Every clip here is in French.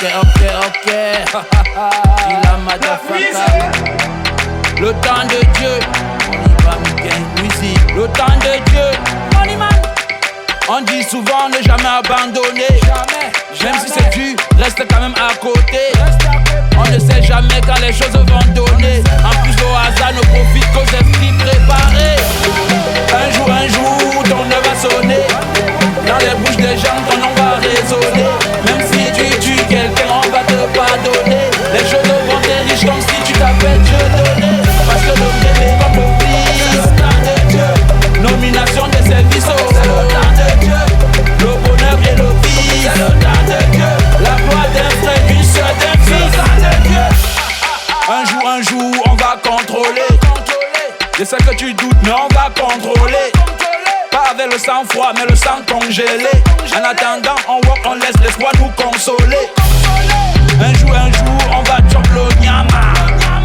Ok. Il a motherfucker. Le temps de Dieu. On y va, Miguel Musique. Le temps de Dieu. Money man. On dit souvent ne jamais abandonner. Même si c'est dur, reste quand même à côté. On ne sait jamais quand les choses vont donner. En plus au hasard ne profite qu'aux esprits préparés. Un jour, ton heure va sonner. Dans les bouches des gens, ton nom va résonner. Même si tu tues quelqu'un, on va te pardonner. Les choses vont être riches comme si tu t'appelles Dieu donné. Parce que le bébé comme le fils, c'est le temps de Dieu. Nomination des services, c'est le temps de Dieu. Le bonheur et le vice, c'est le temps de Dieu. La gloire d'un frère, d'une soeur, d'un fils, c'est le temps de Dieu. Un jour, on va contrôler. Je sais que tu doutes, mais on va contrôler. Pas avec le sang froid, mais le sang congelé. En attendant, on walk, on laisse l'espoir nous consoler. Un jour, on va chop le nyama.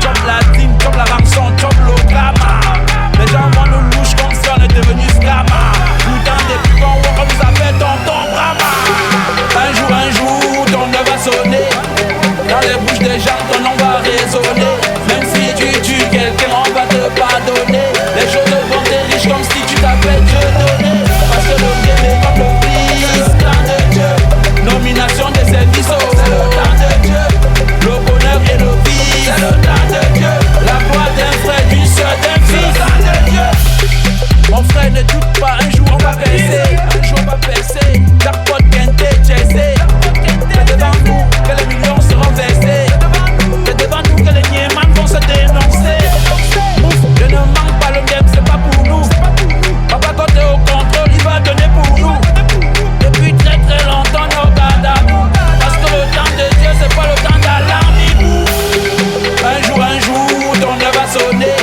Chop la dîme, chop la rançon, chop le drama. Les gens vont nous louche comme si on est devenu scama. Pourtant, depuis qu'on walk, on nous appelle tonton Brahma. Un jour, ton heure va sonner. Dans les bouches des gens, ton nom va résonner. Même si tu tues quelqu'un, on va te pardonner. Les choses vont être riches comme si tu t'appelles Dieu donné. Parce que le bébé comme le fils, c'est le temps de Dieu. Nomination des services, c'est le temps de Dieu. Le bonheur et le vice, c'est le temps de Dieu. La gloire d'un frère, d'une soeur, d'un fils, c'est le temps de Dieu. Mon frère ne doute pas, un jour on va percer. Un jour on va percer. Jackpot, quinté, Jay-Z. C'est devant nous que les millions seront versés. C'est devant nous que les niémans vont se dénoncer. Je ne manque pas le game, c'est pas pour nous. Papa quand t'es au contrôle, il va donner pour nous. Depuis très longtemps, nos garde à nous. Parce que le temps de Dieu, c'est pas le temps d'alarmibou. Un jour, ton heure va sonner.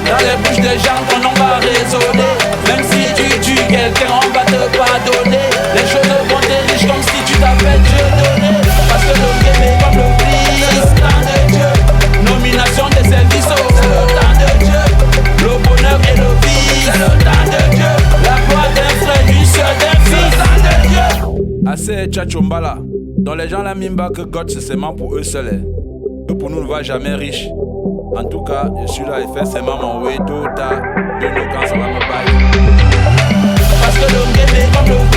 Dans les bouches des gens, ton nom va résonner. Même si tu tues quelqu'un, on va te pardonner. Les choses vont être riches comme si tu t'appelles Dieu donné. Parce que le bébé comme le fils, c'est le temps de Dieu. Nomination des services, c'est le temps de Dieu. Le bonheur et le vice, c'est le temps de Dieu. La gloire d'un frère, d'une soeur, d'un fils, c'est le temps de Dieu. Assez tchatchombala. Dans les gens la mimba que God c'est seulement pour eux seuls. Que pour nous ne va jamais riche. En tout cas, je suis là et fais seulement mon way tôt ou tard. De nous quand ça va me bailler. Parce que le bébé comme le